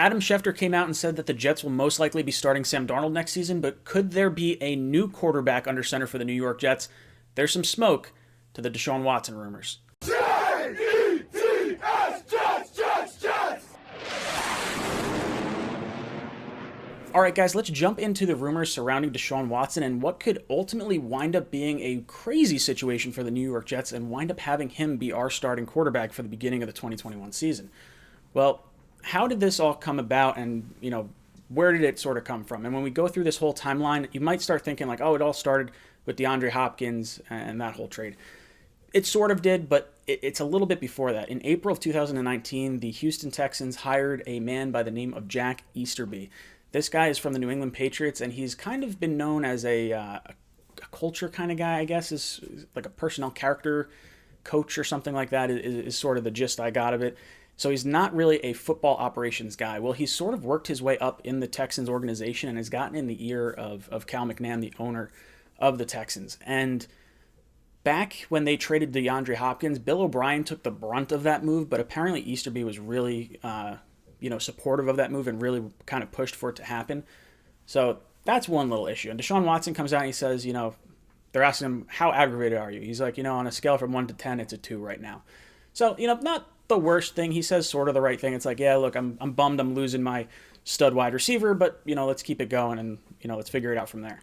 Adam Schefter came out and said that the Jets will most likely be starting Sam Darnold next season, but could there be a new quarterback under center for the New York Jets? There's some smoke to the Deshaun Watson rumors. All right, guys, let's jump into the rumors surrounding Deshaun Watson and what could ultimately wind up being a crazy situation for the New York Jets and wind up having him be our starting quarterback for the beginning of the 2021 season. Well, how did this all come about, and, where did it sort of come from? And when we go through this whole timeline, you might start thinking like, oh, it all started with DeAndre Hopkins and that whole trade. It sort of did, but it's a little bit before that. In April of 2019, the Houston Texans hired a man by the name of Jack Easterby. This guy is from the New England Patriots, and he's kind of been known as a culture kind of guy, I guess, is like a personnel character coach or something like that is sort of the gist I got of it. So he's not really a football operations guy. Well, he's sort of worked his way up in the Texans organization and has gotten in the ear of Cal McNabb, the owner of the Texans. And back when they traded DeAndre Hopkins, Bill O'Brien took the brunt of that move, but apparently Easterby was really supportive of that move and really kind of pushed for it to happen. So that's one little issue. And Deshaun Watson comes out and he says, they're asking him, how aggravated are you? He's like, on a scale from 1 to 10, it's a 2 right now. So, not the worst thing. He says sort of the right thing. It's like, yeah, look, I'm bummed I'm losing my stud wide receiver, but, let's keep it going and, let's figure it out from there.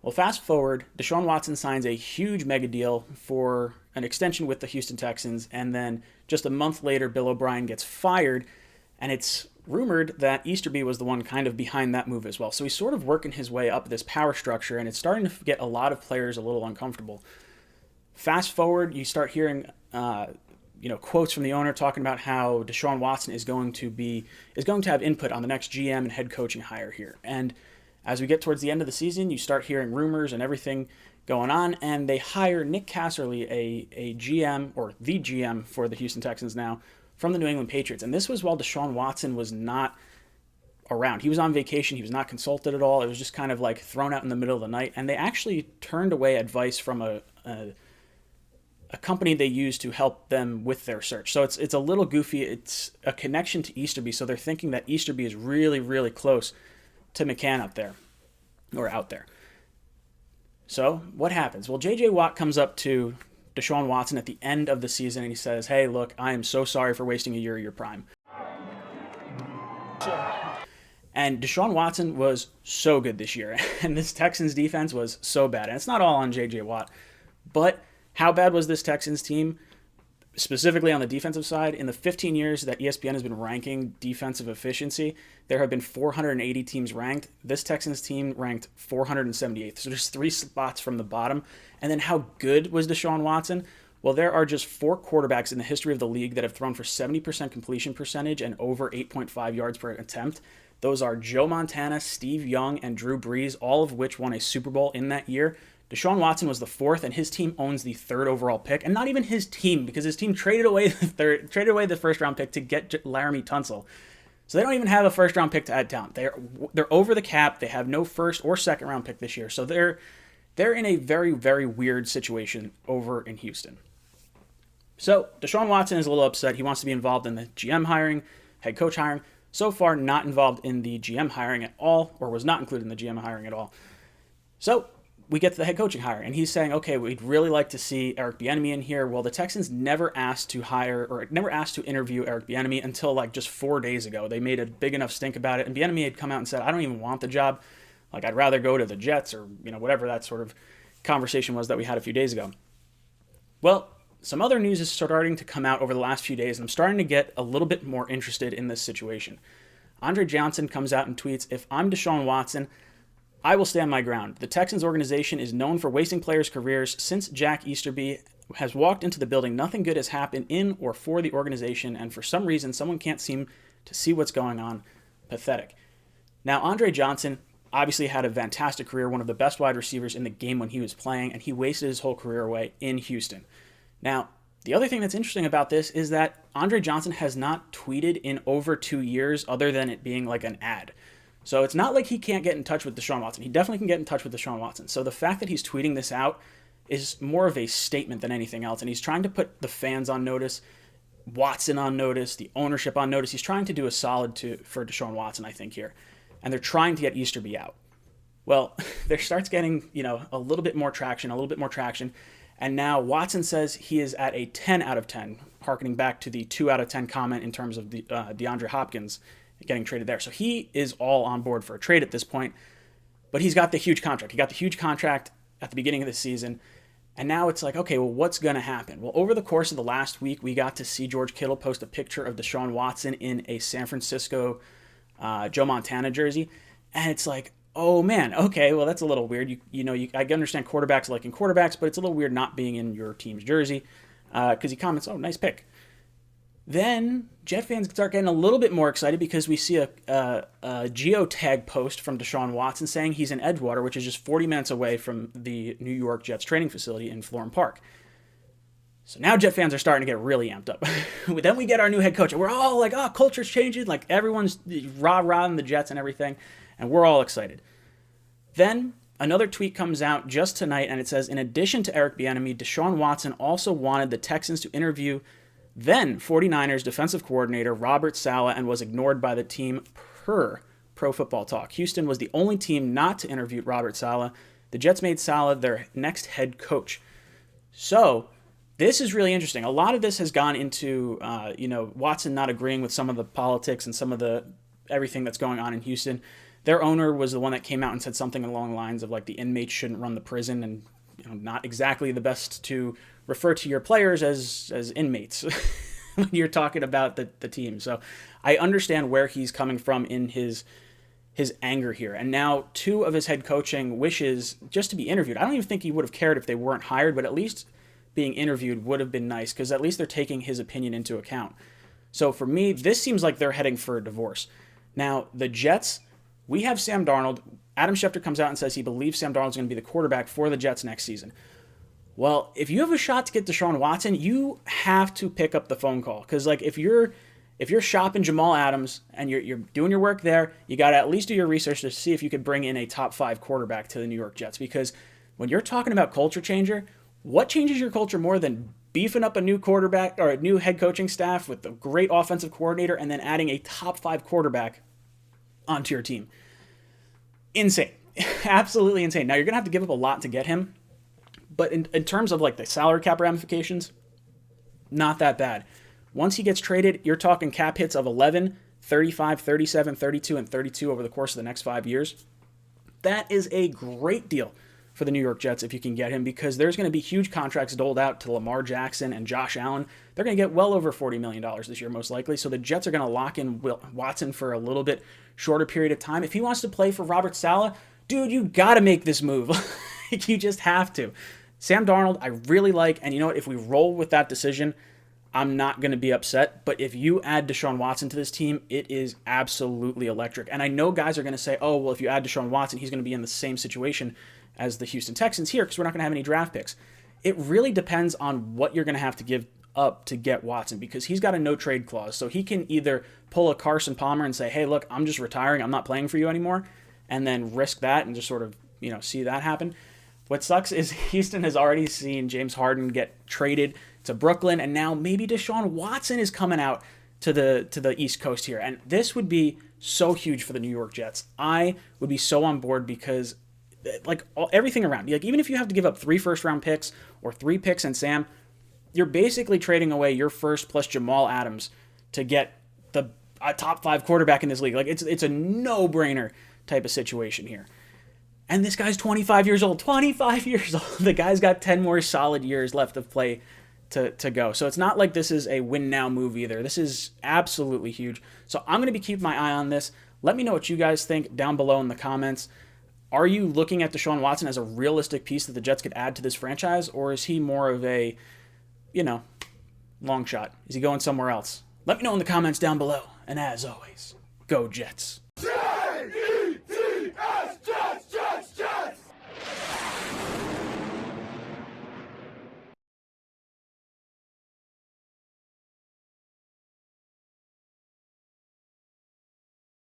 Well, fast forward, Deshaun Watson signs a huge mega deal for an extension with the Houston Texans, and then just a month later, Bill O'Brien gets fired, and it's rumored that Easterby was the one kind of behind that move as well. So he's sort of working his way up this power structure, and it's starting to get a lot of players a little uncomfortable. Fast forward, you start hearing quotes from the owner talking about how Deshaun Watson is going to have input on the next GM and head coaching hire here. And as we get towards the end of the season, you start hearing rumors and everything going on, and they hire Nick Casserly, a GM, or the GM for the Houston Texans now, from the New England Patriots. And this was while Deshaun Watson was not around. He was on vacation. He was not consulted at all. It was just kind of like thrown out in the middle of the night. And they actually turned away advice from a company they use to help them with their search. So it's a little goofy. It's a connection to Easterby. So they're thinking that Easterby is really, really close to McCann up there, or out there. So what happens? Well, J.J. Watt comes up to Deshaun Watson at the end of the season and he says, hey, look, I am so sorry for wasting a year of your prime. And Deshaun Watson was so good this year, and this Texans defense was so bad. And it's not all on J.J. Watt, but how bad was this Texans team, specifically on the defensive side? In the 15 years that ESPN has been ranking defensive efficiency, there have been 480 teams ranked. This Texans team ranked 478th, so just 3 spots from the bottom. And then how good was Deshaun Watson? Well, there are just 4 quarterbacks in the history of the league that have thrown for 70% completion percentage and over 8.5 yards per attempt. Those are Joe Montana, Steve Young, and Drew Brees, all of which won a Super Bowl in that year. Deshaun Watson was the 4th, and his team owns the 3rd overall pick. And not even his team, because his team traded away the first-round pick to get Laramie Tunsil. So they don't even have a first-round pick to add talent. They're over the cap. They have no first or second-round pick this year. So they're in a very, very weird situation over in Houston. So Deshaun Watson is a little upset. He wants to be involved in the GM hiring, head coach hiring. So far, not involved in the GM hiring at all, or was not included in the GM hiring at all. So we get to the head coaching hire, and he's saying, okay, we'd really like to see Eric Bieniemy in here. Well, the Texans never asked to interview Eric Bieniemy until like just 4 days ago. They made a big enough stink about it, and Bieniemy had come out and said, I don't even want the job. Like, I'd rather go to the Jets, or whatever that sort of conversation was that we had a few days ago. Well, some other news is starting to come out over the last few days, and I'm starting to get a little bit more interested in this situation. Andre Johnson comes out and tweets, if I'm Deshaun Watson, I will stand my ground. The Texans organization is known for wasting players' careers. Since Jack Easterby has walked into the building, nothing good has happened in or for the organization, and for some reason, someone can't seem to see what's going on. Pathetic. Now, Andre Johnson obviously had a fantastic career, one of the best wide receivers in the game when he was playing, and he wasted his whole career away in Houston. Now, the other thing that's interesting about this is that Andre Johnson has not tweeted in over 2 years other than it being like an ad. So it's not like he can't get in touch with Deshaun Watson. He definitely can get in touch with Deshaun Watson. So the fact that he's tweeting this out is more of a statement than anything else, and he's trying to put the fans on notice. Watson on notice, the ownership on notice. He's trying to do a solid for Deshaun Watson, I think, here. And they're trying to get Easterby out. Well, there starts getting, a little bit more traction. And now Watson says he is at a 10 out of 10, harkening back to the 2 out of 10 comment in terms of the DeAndre Hopkins getting traded there. So he is all on board for a trade at this point. But he's got the huge contract. He got the huge contract at the beginning of the season. And now it's like, okay, well, what's going to happen? Well, over the course of the last week, we got to see George Kittle post a picture of Deshaun Watson in a San Francisco Joe Montana jersey. And it's like, oh, man, okay, well, that's a little weird. I understand quarterbacks liking quarterbacks, but it's a little weird not being in your team's jersey because he comments, oh, nice pick. Then Jet fans start getting a little bit more excited because we see a geotag post from Deshaun Watson saying he's in Edgewater, which is just 40 minutes away from the New York Jets training facility in Florham Park. So now Jet fans are starting to get really amped up. Then we get our new head coach, and we're all like, oh, culture's changing. Like, everyone's rah-rahing the Jets and everything, and we're all excited. Then another tweet comes out just tonight, and it says, in addition to Eric Bieniemy, Deshaun Watson also wanted the Texans to interview then 49ers defensive coordinator Robert Saleh and was ignored by the team per Pro Football Talk. Houston was the only team not to interview Robert Saleh. The Jets made Saleh their next head coach. So this is really interesting. A lot of this has gone into, Watson not agreeing with some of the politics and some of the everything that's going on in Houston. Their owner was the one that came out and said something along the lines of like the inmates shouldn't run the prison and not exactly the best to refer to your players as inmates when you're talking about the team. So I understand where he's coming from in his anger here. And now 2 of his head coaching wishes just to be interviewed. I don't even think he would have cared if they weren't hired, but at least being interviewed would have been nice because at least they're taking his opinion into account. So for me, this seems like they're heading for a divorce. Now, the Jets, we have Sam Darnold. Adam Schefter comes out and says he believes Sam Darnold's going to be the quarterback for the Jets next season. Well, if you have a shot to get Deshaun Watson, you have to pick up the phone call. Because like if you're shopping Jamal Adams and you're doing your work there, you got to at least do your research to see if you could bring in a top 5 quarterback to the New York Jets. Because when you're talking about culture changer, what changes your culture more than beefing up a new quarterback or a new head coaching staff with a great offensive coordinator and then adding a top 5 quarterback onto your team? Insane. Absolutely insane. Now, you're going to have to give up a lot to get him. But in terms of like the salary cap ramifications, not that bad. Once he gets traded, you're talking cap hits of 11, 35, 37, 32, and 32 over the course of the next 5 years. That is a great deal for the New York Jets if you can get him because there's going to be huge contracts doled out to Lamar Jackson and Josh Allen. They're going to get well over $40 million this year most likely. So the Jets are going to lock in Watson for a little bit shorter period of time. If he wants to play for Robert Saleh, dude, you got to make this move. You just have to. Sam Darnold, I really like, and you know what? If we roll with that decision, I'm not going to be upset. But if you add Deshaun Watson to this team, it is absolutely electric. And I know guys are going to say, oh, well, if you add Deshaun Watson, he's going to be in the same situation as the Houston Texans here because we're not going to have any draft picks. It really depends on what you're going to have to give up to get Watson because he's got a no-trade clause. So he can either pull a Carson Palmer and say, hey, look, I'm just retiring. I'm not playing for you anymore, and then risk that and just sort of, see that happen. What sucks is Houston has already seen James Harden get traded to Brooklyn, and now maybe Deshaun Watson is coming out to the East Coast here. And this would be so huge for the New York Jets. I would be so on board because everything around, like even if you have to give up 3 first-round picks or 3 picks and Sam, you're basically trading away your first plus Jamal Adams to get a top 5 quarterback in this league. Like it's a no-brainer type of situation here. And this guy's 25 years old. 25 years old. The guy's got 10 more solid years left of play to go. So it's not like this is a win-now move either. This is absolutely huge. So I'm going to be keeping my eye on this. Let me know what you guys think down below in the comments. Are you looking at Deshaun Watson as a realistic piece that the Jets could add to this franchise? Or is he more of a, long shot? Is he going somewhere else? Let me know in the comments down below. And as always, go Jets.